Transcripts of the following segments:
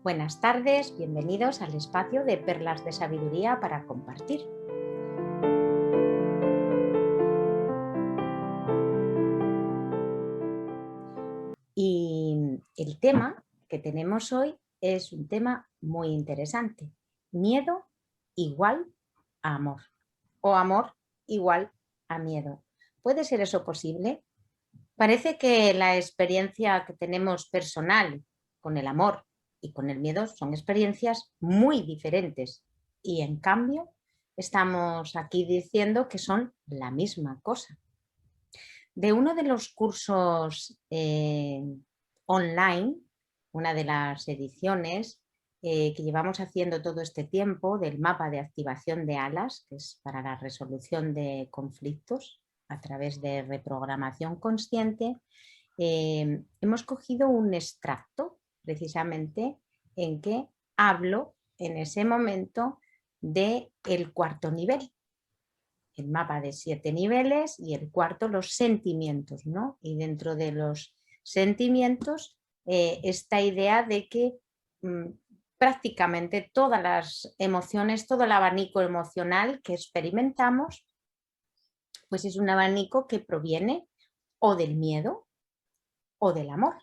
Buenas tardes, bienvenidos al espacio de Perlas de Sabiduría para compartir. Y el tema que tenemos hoy es un tema muy interesante. Miedo igual a amor o amor igual a miedo. ¿Puede ser eso posible? Parece que la experiencia que tenemos personal con el amor y con el miedo son experiencias muy diferentes y en cambio estamos aquí diciendo que son la misma cosa. De uno de los cursos online, una de las ediciones que llevamos haciendo todo este tiempo del mapa de activación de alas, que es para la resolución de conflictos a través de reprogramación consciente, hemos cogido un extracto precisamente en que hablo en ese momento del cuarto nivel. El mapa de 7 niveles y el cuarto los sentimientos, ¿no? Y dentro de los sentimientos esta idea de que prácticamente todas las emociones, todo el abanico emocional que experimentamos, pues es un abanico que proviene o del miedo o del amor,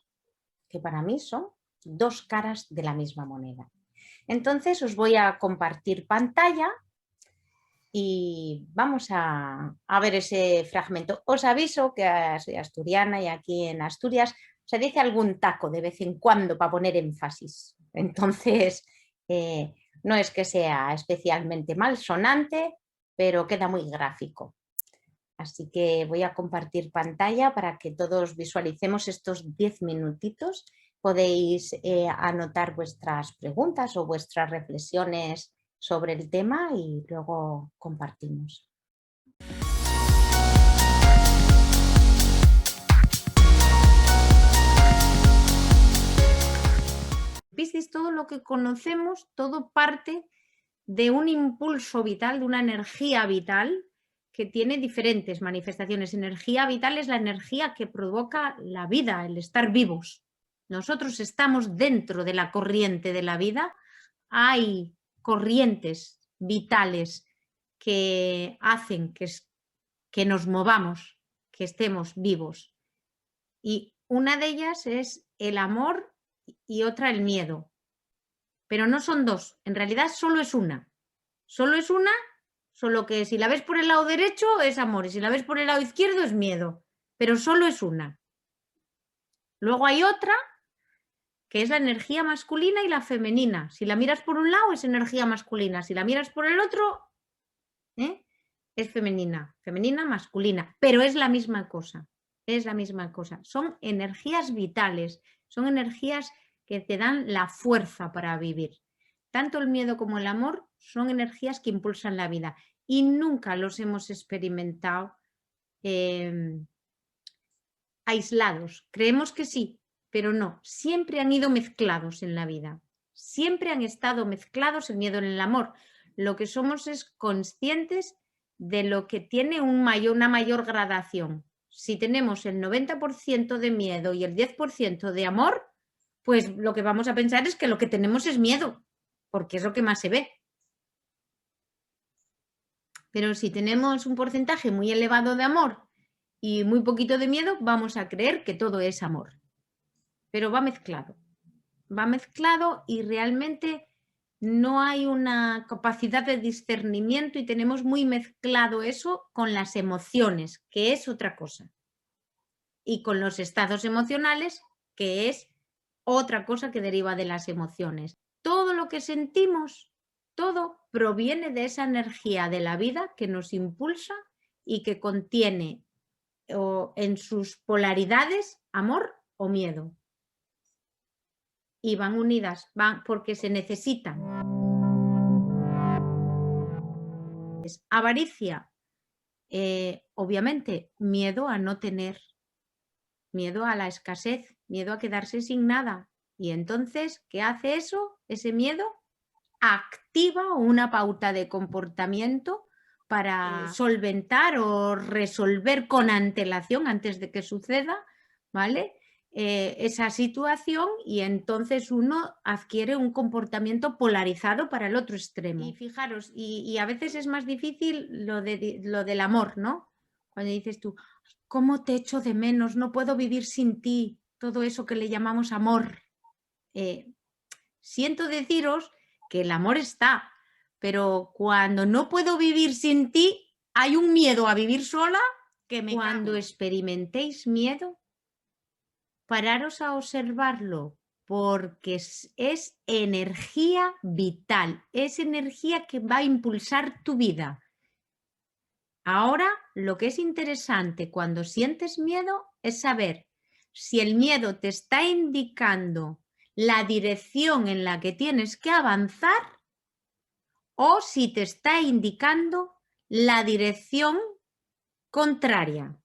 que para mí son dos caras de la misma moneda. Entonces os voy a compartir pantalla y vamos a ver ese fragmento. Os aviso que soy asturiana y aquí en Asturias se dice algún taco de vez en cuando para poner énfasis. Entonces, no es que sea especialmente malsonante, pero queda muy gráfico. Así que voy a compartir pantalla para que todos visualicemos estos 10 minutitos. Podéis anotar vuestras preguntas o vuestras reflexiones sobre el tema y luego compartimos. Piscis, todo lo que conocemos, todo parte de un impulso vital, de una energía vital que tiene diferentes manifestaciones. Energía vital es la energía que provoca la vida, el estar vivos. Nosotros estamos dentro de la corriente de la vida. Hay corrientes vitales que hacen que nos movamos, que estemos vivos. Y una de ellas es el amor y otra el miedo. Pero no son dos, en realidad solo es una. Solo es una, solo que si la ves por el lado derecho es amor y si la ves por el lado izquierdo es miedo. Pero solo es una. Luego hay otra que es la energía masculina y la femenina. Si la miras por un lado es energía masculina, si la miras por el otro es femenina, masculina, pero es la misma cosa, es la misma cosa. Son energías vitales, son energías que te dan la fuerza para vivir. Tanto el miedo como el amor son energías que impulsan la vida y nunca los hemos experimentado aislados. Creemos que sí, pero no, siempre han ido mezclados en la vida, siempre han estado mezclados el miedo en el amor. Lo que somos es conscientes de lo que tiene una mayor gradación. Si tenemos el 90% de miedo y el 10% de amor, pues lo que vamos a pensar es que lo que tenemos es miedo, porque es lo que más se ve. Pero si tenemos un porcentaje muy elevado de amor y muy poquito de miedo, vamos a creer que todo es amor. Pero va mezclado y realmente no hay una capacidad de discernimiento y tenemos muy mezclado eso con las emociones, que es otra cosa, y con los estados emocionales, que es otra cosa que deriva de las emociones. Todo lo que sentimos, todo proviene de esa energía de la vida que nos impulsa y que contiene en sus polaridades amor o miedo. Y van unidas, van porque se necesitan. Avaricia, obviamente, miedo a no tener, miedo a la escasez, miedo a quedarse sin nada. Y entonces, ¿qué hace eso? Ese miedo activa una pauta de comportamiento para solventar o resolver con antelación antes de que suceda, ¿vale? esa situación y entonces uno adquiere un comportamiento polarizado para el otro extremo. Y fijaros, y a veces es más difícil lo del amor, ¿no? Cuando dices tú, ¿cómo te echo de menos? No puedo vivir sin ti. Todo eso que le llamamos amor. Siento deciros que el amor está, pero cuando no puedo vivir sin ti, hay un miedo a vivir sola que me Cuando experimentéis miedo, pararos a observarlo, porque es energía vital, es energía que va a impulsar tu vida. Ahora, lo que es interesante cuando sientes miedo es saber si el miedo te está indicando la dirección en la que tienes que avanzar o si te está indicando la dirección contraria.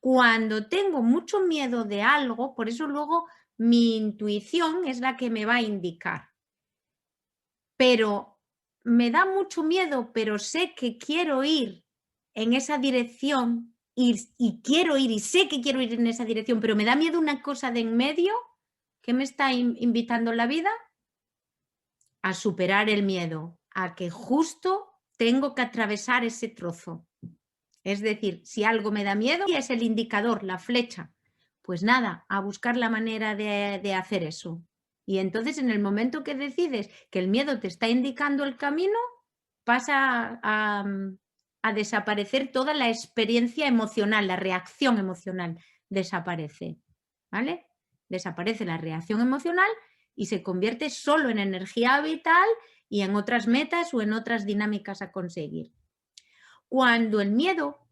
Cuando tengo mucho miedo de algo, por eso luego mi intuición es la que me va a indicar. Pero me da mucho miedo, pero sé que quiero ir en esa dirección y quiero ir y sé que quiero ir en esa dirección, pero me da miedo una cosa de en medio. ¿Qué me está invitando la vida? A superar el miedo, a que justo tengo que atravesar ese trozo. Es decir, si algo me da miedo, y es el indicador, la flecha, pues nada, a buscar la manera de hacer eso. Y entonces en el momento que decides que el miedo te está indicando el camino, pasa a desaparecer toda la experiencia emocional, la reacción emocional desaparece, ¿vale? Desaparece la reacción emocional y se convierte solo en energía vital y en otras metas o en otras dinámicas a conseguir. Cuando el miedo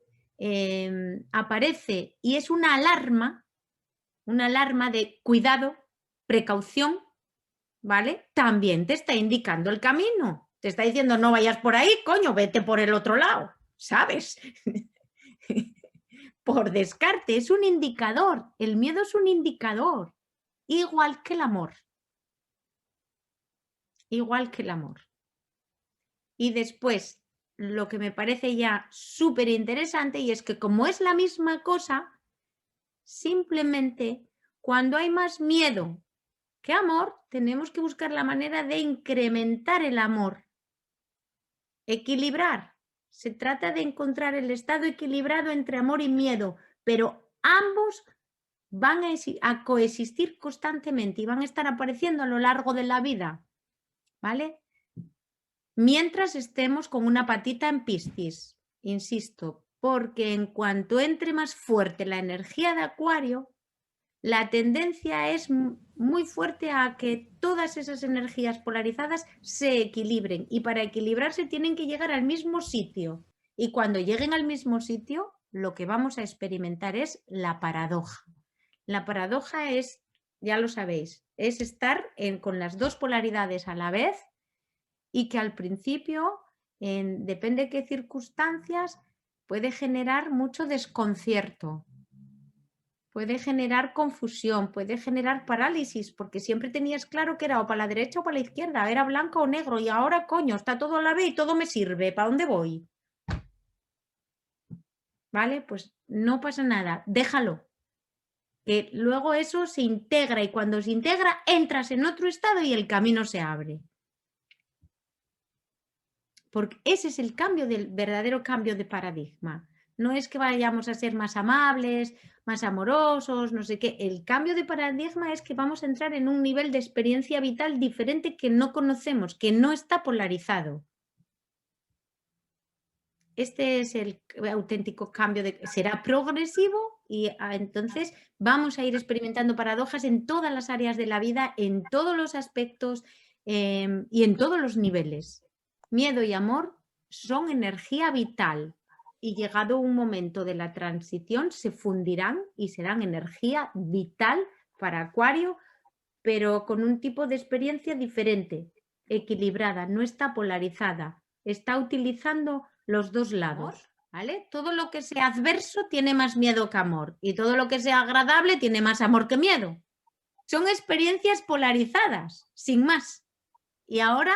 aparece y es una alarma de cuidado, precaución, ¿vale? También te está indicando el camino. Te está diciendo no vayas por ahí, coño, vete por el otro lado, ¿sabes? Por descarte, es un indicador. El miedo es un indicador, igual que el amor. Igual que el amor. Y después, lo que me parece ya súper interesante y es que como es la misma cosa, simplemente cuando hay más miedo que amor, tenemos que buscar la manera de incrementar el amor. Equilibrar. Se trata de encontrar el estado equilibrado entre amor y miedo, pero ambos van a coexistir constantemente y van a estar apareciendo a lo largo de la vida, ¿vale? Mientras estemos con una patita en Piscis, insisto, porque en cuanto entre más fuerte la energía de Acuario, la tendencia es muy fuerte a que todas esas energías polarizadas se equilibren y para equilibrarse tienen que llegar al mismo sitio. Y cuando lleguen al mismo sitio, lo que vamos a experimentar es la paradoja. La paradoja es, ya lo sabéis, es estar con las dos polaridades a la vez y que al principio, depende de qué circunstancias, puede generar mucho desconcierto, puede generar confusión, puede generar parálisis, porque siempre tenías claro que era o para la derecha o para la izquierda, era blanco o negro y ahora, coño, está todo a la vez y todo me sirve, ¿para dónde voy? ¿Vale? Pues no pasa nada, déjalo. Que luego eso se integra y cuando se integra entras en otro estado y el camino se abre. Porque ese es el cambio del verdadero cambio de paradigma. No es que vayamos a ser más amables, más amorosos, no sé qué. El cambio de paradigma es que vamos a entrar en un nivel de experiencia vital diferente que no conocemos, que no está polarizado. Este es el auténtico cambio, será progresivo y entonces vamos a ir experimentando paradojas en todas las áreas de la vida, en todos los aspectos y en todos los niveles. Miedo y amor son energía vital y llegado un momento de la transición se fundirán y serán energía vital para Acuario, pero con un tipo de experiencia diferente, equilibrada, no está polarizada, está utilizando los dos lados, ¿vale? Todo lo que sea adverso tiene más miedo que amor y todo lo que sea agradable tiene más amor que miedo. Son experiencias polarizadas, sin más. Y ahora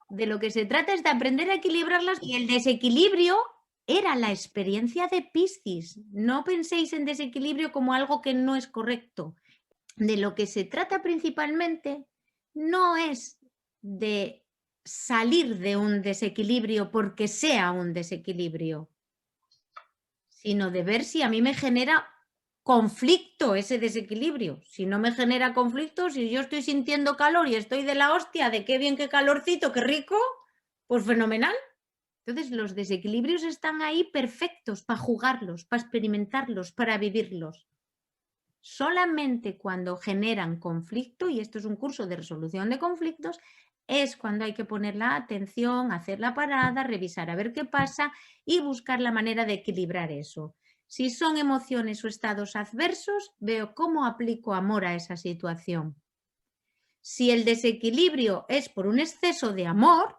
de lo que se trata es de aprender a equilibrarlas y el desequilibrio era la experiencia de Piscis. No penséis en desequilibrio como algo que no es correcto. De lo que se trata principalmente no es de salir de un desequilibrio porque sea un desequilibrio, sino de ver si a mí me genera conflicto ese desequilibrio. Si no me genera conflicto, si yo estoy sintiendo calor y estoy de la hostia, de qué bien, qué calorcito, qué rico, pues fenomenal. Entonces los desequilibrios están ahí perfectos para jugarlos, para experimentarlos, para vivirlos. Solamente cuando generan conflicto, y esto es un curso de resolución de conflictos, es cuando hay que poner la atención, hacer la parada, revisar a ver qué pasa y buscar la manera de equilibrar eso. Si son emociones o estados adversos, veo cómo aplico amor a esa situación. Si el desequilibrio es por un exceso de amor,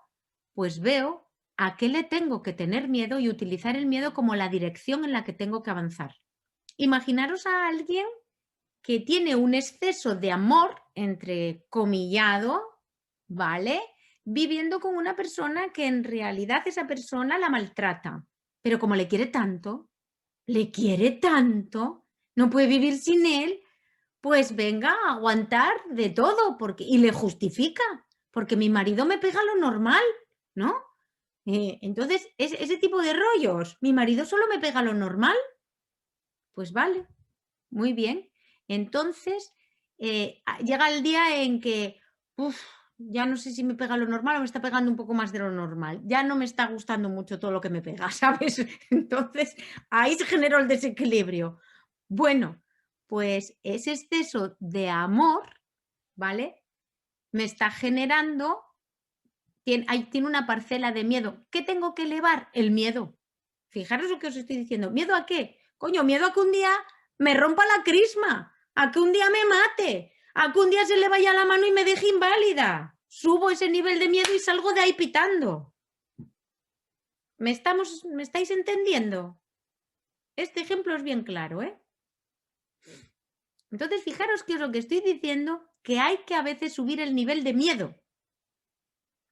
pues veo a qué le tengo que tener miedo y utilizar el miedo como la dirección en la que tengo que avanzar. Imaginaros a alguien que tiene un exceso de amor, entrecomillado, ¿vale? Viviendo con una persona que en realidad esa persona la maltrata. Pero como le quiere tanto, no puede vivir sin él, pues venga a aguantar de todo y le justifica, porque mi marido me pega lo normal, ¿no? Entonces, ese tipo de rollos, mi marido solo me pega lo normal, pues vale, muy bien. Entonces, llega el día en que, ya no sé si me pega lo normal o me está pegando un poco más de lo normal. Ya no me está gustando mucho todo lo que me pega, ¿sabes? Entonces, ahí se generó el desequilibrio. Bueno, pues ese exceso de amor, ¿vale? Me está generando, tiene una parcela de miedo. ¿Qué tengo que elevar? El miedo. Fijaros lo que os estoy diciendo. ¿Miedo a qué? Coño, miedo a que un día me rompa la crisma, a que un día me mate, a que un día se le vaya la mano y me deje inválida. Subo ese nivel de miedo y salgo de ahí pitando. ¿Me estáis entendiendo? Este ejemplo es bien claro, ¿eh? Entonces, fijaros qué es lo que estoy diciendo, que hay que a veces subir el nivel de miedo,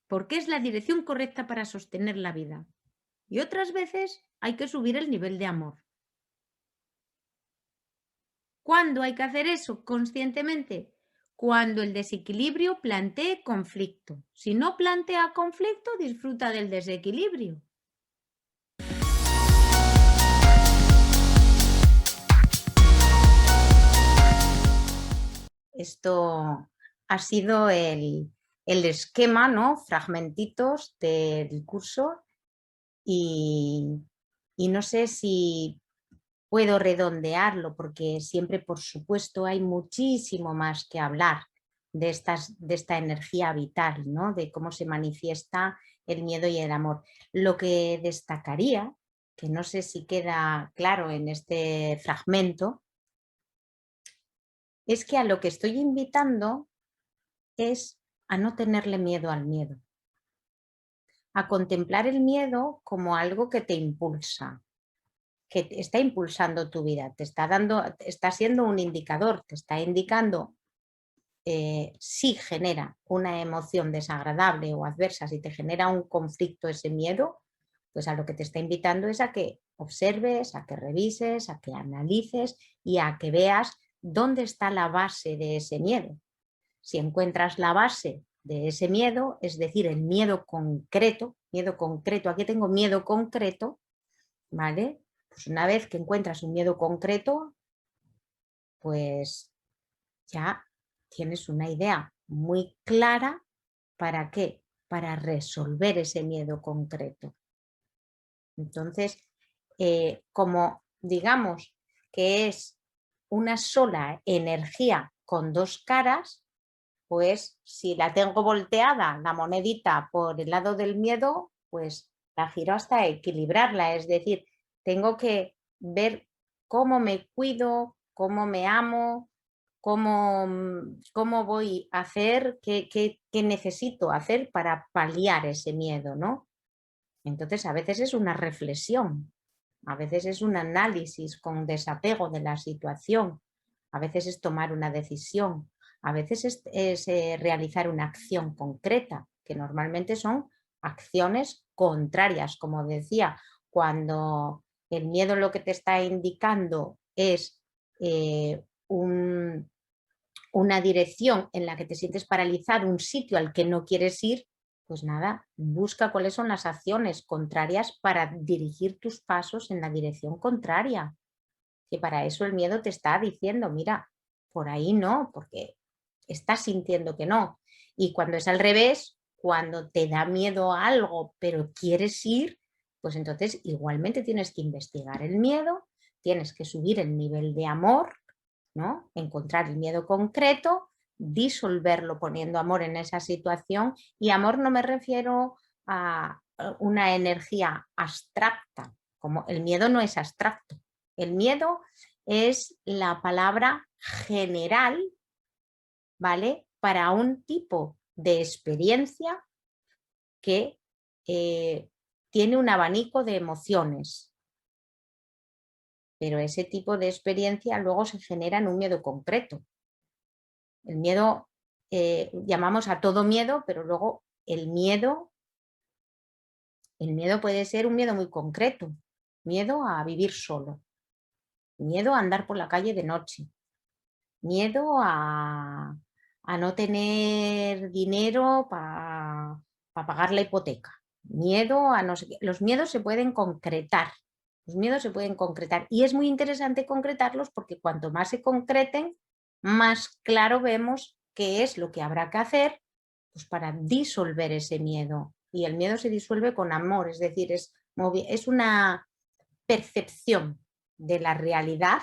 porque es la dirección correcta para sostener la vida. Y otras veces hay que subir el nivel de amor. ¿Cuándo hay que hacer eso conscientemente? Cuando el desequilibrio plantee conflicto. Si no plantea conflicto, disfruta del desequilibrio. Esto ha sido el esquema, ¿no? Fragmentitos del curso y no sé si puedo redondearlo porque siempre, por supuesto, hay muchísimo más que hablar de esta energía vital, ¿no? De cómo se manifiesta el miedo y el amor. Lo que destacaría, que no sé si queda claro en este fragmento, es que a lo que estoy invitando es a no tenerle miedo al miedo, a contemplar el miedo como algo que te impulsa, que te está impulsando tu vida, está siendo un indicador, te está indicando si genera una emoción desagradable o adversa, si te genera un conflicto ese miedo, pues a lo que te está invitando es a que observes, a que revises, a que analices y a que veas dónde está la base de ese miedo. Si encuentras la base de ese miedo, es decir, el miedo concreto, aquí tengo miedo concreto, ¿vale? Pues una vez que encuentras un miedo concreto, pues ya tienes una idea muy clara para qué, para resolver ese miedo concreto. Entonces, como digamos que es una sola energía con dos caras, pues si la tengo volteada, la monedita por el lado del miedo, pues la giro hasta equilibrarla. Es decir, tengo que ver cómo me cuido, cómo me amo, cómo voy a hacer, qué necesito hacer para paliar ese miedo, ¿no? Entonces, a veces es una reflexión, a veces es un análisis con desapego de la situación, a veces es tomar una decisión, a veces es realizar una acción concreta, que normalmente son acciones contrarias, como decía, cuando el miedo lo que te está indicando es una dirección en la que te sientes paralizado, un sitio al que no quieres ir, pues nada, busca cuáles son las acciones contrarias para dirigir tus pasos en la dirección contraria. Que para eso el miedo te está diciendo, mira, por ahí no, porque estás sintiendo que no. Y cuando es al revés, cuando te da miedo a algo, pero quieres ir, pues entonces igualmente tienes que investigar el miedo, tienes que subir el nivel de amor, ¿no? Encontrar el miedo concreto, disolverlo poniendo amor en esa situación. Y amor no me refiero a una energía abstracta, como el miedo no es abstracto. El miedo es la palabra general, ¿vale? Para un tipo de experiencia que tiene un abanico de emociones. Pero ese tipo de experiencia luego se genera en un miedo concreto. El miedo, llamamos a todo miedo, pero luego el miedo puede ser un miedo muy concreto. Miedo a vivir solo. Miedo a andar por la calle de noche. Miedo a no tener dinero para pagar la hipoteca. Miedo a no sé qué. Los miedos se pueden concretar. Los miedos se pueden concretar. Y es muy interesante concretarlos porque cuanto más se concreten, más claro vemos qué es lo que habrá que hacer, pues, para disolver ese miedo. Y el miedo se disuelve con amor, es decir, es una percepción de la realidad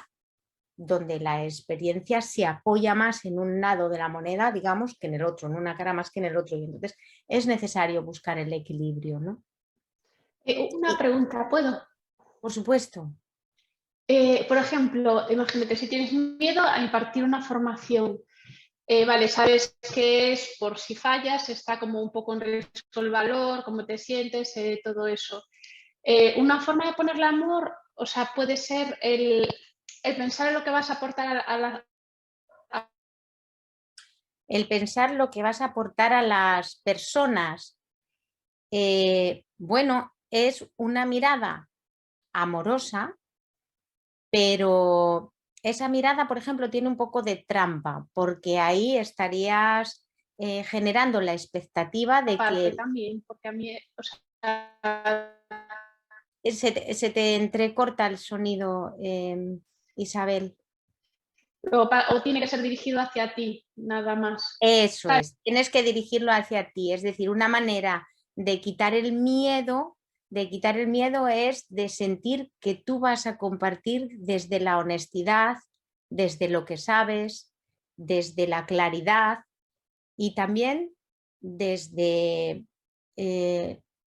donde la experiencia se apoya más en un lado de la moneda, digamos, que en el otro, en una cara más que en el otro. Y entonces es necesario buscar el equilibrio, ¿no? Una pregunta, ¿puedo? Por supuesto. Por ejemplo, imagínate, si tienes miedo a impartir una formación, vale, sabes que es por si fallas, está como un poco en riesgo el valor, cómo te sientes, todo eso. Una forma de ponerle amor, o sea, puede ser el pensar en lo que vas a aportar a la... El pensar lo que vas a aportar a las personas, bueno, es una mirada amorosa, pero esa mirada, por ejemplo, tiene un poco de trampa, porque ahí estarías generando la expectativa de parte que también, porque a mí, o sea, se te entrecorta el sonido, Isabel. o tiene que ser dirigido hacia ti, nada más. Eso es, tienes que dirigirlo hacia ti, es decir, una manera de quitar el miedo, es de sentir que tú vas a compartir desde la honestidad, desde lo que sabes, desde la claridad y también desde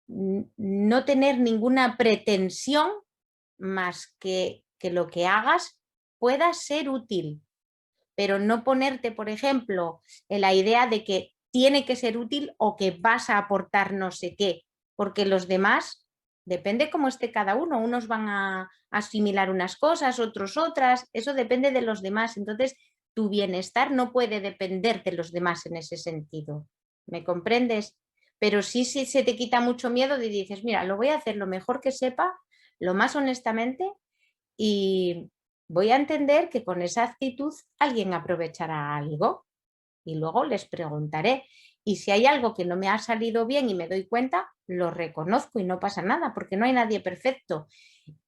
no tener ninguna pretensión más que lo que hagas pueda ser útil, pero no ponerte, por ejemplo, en la idea de que tiene que ser útil o que vas a aportar no sé qué, porque los demás, depende cómo esté cada uno, unos van a asimilar unas cosas, otros otras, eso depende de los demás. Entonces, tu bienestar no puede depender de los demás en ese sentido. ¿Me comprendes? Pero sí, sí se te quita mucho miedo y dices, mira, lo voy a hacer lo mejor que sepa, lo más honestamente y voy a entender que con esa actitud alguien aprovechará algo y luego les preguntaré. Y si hay algo que no me ha salido bien y me doy cuenta, lo reconozco y no pasa nada, porque no hay nadie perfecto.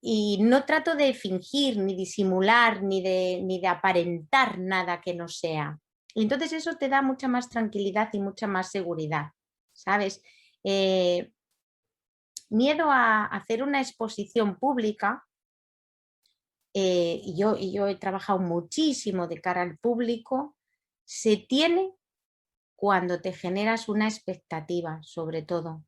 Y no trato de fingir, ni disimular, ni de aparentar nada que no sea. Y entonces eso te da mucha más tranquilidad y mucha más seguridad, ¿sabes? Miedo a hacer una exposición pública. Y yo he trabajado muchísimo de cara al público, se tiene cuando te generas una expectativa, sobre todo,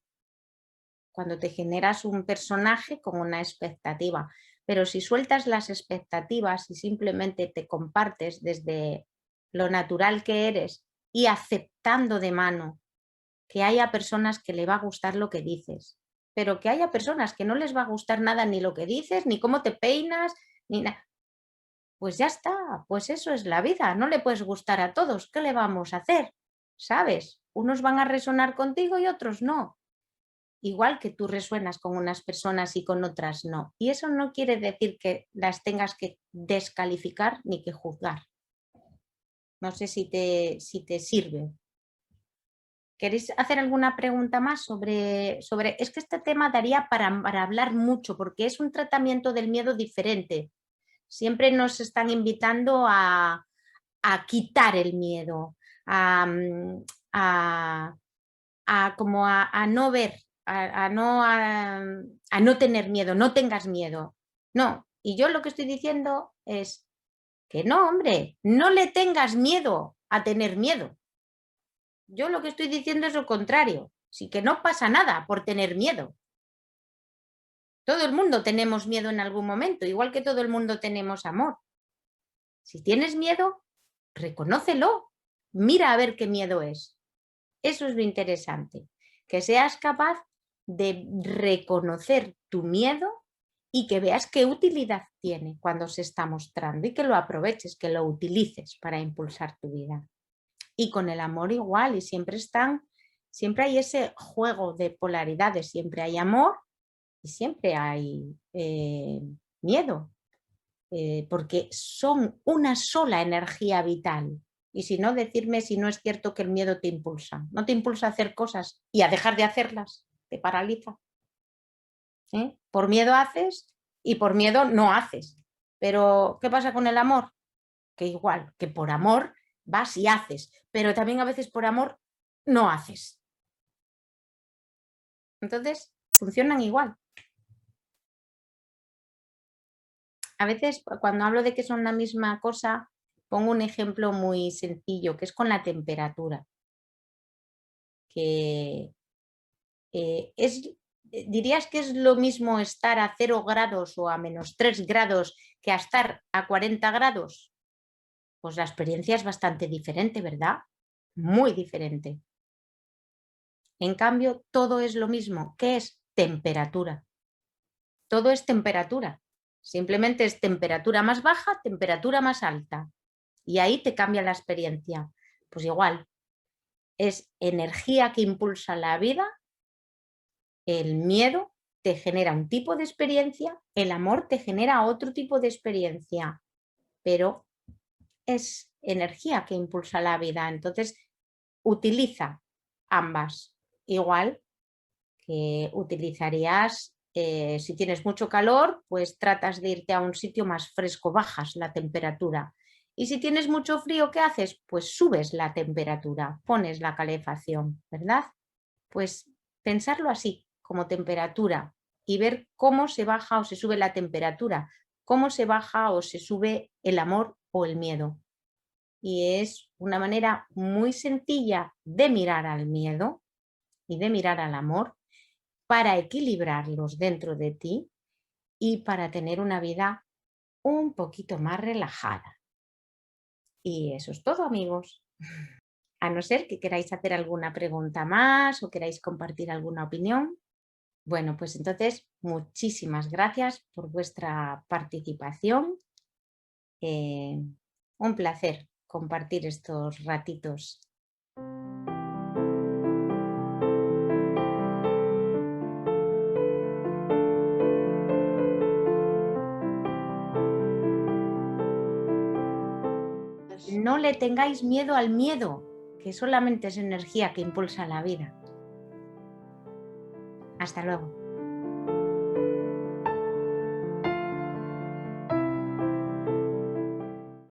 cuando te generas un personaje con una expectativa. Pero si sueltas las expectativas y simplemente te compartes desde lo natural que eres y aceptando de mano que haya personas que le va a gustar lo que dices, pero que haya personas que no les va a gustar nada ni lo que dices, ni cómo te peinas, ni nada. Pues ya está, pues eso es la vida, no le puedes gustar a todos, ¿qué le vamos a hacer? ¿Sabes? Unos van a resonar contigo y otros no. igual que tú resuenas con unas personas y con otras no. Y eso no quiere decir que las tengas que descalificar ni que juzgar. No sé si te sirve. ¿Queréis hacer alguna pregunta más sobre... Es que este tema daría para hablar mucho, porque es un tratamiento del miedo diferente. Siempre nos están invitando a quitar el miedo, a no ver, a no tener miedo, no tengas miedo. No, y yo lo que estoy diciendo es que no, hombre, no le tengas miedo a tener miedo. Yo lo que estoy diciendo es lo contrario, sí que no pasa nada por tener miedo. Todo el mundo tenemos miedo en algún momento, igual que todo el mundo tenemos amor. Si tienes miedo, reconócelo, mira a ver qué miedo es. Eso es lo interesante, que seas capaz de reconocer tu miedo y que veas qué utilidad tiene cuando se está mostrando y que lo aproveches, que lo utilices para impulsar tu vida. Y con el amor igual, y siempre hay ese juego de polaridades, siempre hay amor y siempre hay miedo, porque son una sola energía vital. Y si no, decirme si no es cierto que el miedo te impulsa. No te impulsa a hacer cosas y a dejar de hacerlas, te paraliza. Por miedo haces y por miedo no haces. Pero, ¿qué pasa con el amor? Que igual, que por amor vas y haces, pero también a veces por amor no haces. Entonces, funcionan igual. A veces, cuando hablo de que son la misma cosa, pongo un ejemplo muy sencillo, que es con la temperatura. Que ¿dirías que es lo mismo estar a 0 grados o a -3 grados que a estar a 40 grados? Pues la experiencia es bastante diferente, ¿verdad? Muy diferente. En cambio, todo es lo mismo. ¿Qué es? Temperatura. Todo es temperatura. Simplemente es temperatura más baja, temperatura más alta. Y ahí te cambia la experiencia. Pues igual, es energía que impulsa la vida. El miedo te genera un tipo de experiencia, el amor te genera otro tipo de experiencia, pero es energía que impulsa la vida. Entonces, utiliza ambas. Igual que utilizarías, si tienes mucho calor, pues tratas de irte a un sitio más fresco, bajas la temperatura. Y si tienes mucho frío, ¿qué haces? Pues subes la temperatura, pones la calefacción, ¿verdad? Pues pensarlo así, como temperatura, y ver cómo se baja o se sube la temperatura, cómo se baja o se sube el amor o el miedo. Y es una manera muy sencilla de mirar al miedo y de mirar al amor para equilibrarlos dentro de ti y para tener una vida un poquito más relajada. Y eso es todo, amigos. A no ser que queráis hacer alguna pregunta más o queráis compartir alguna opinión. Bueno, pues entonces muchísimas gracias por vuestra participación. Un placer compartir estos ratitos. No le tengáis miedo al miedo, que solamente es energía que impulsa la vida. Hasta luego.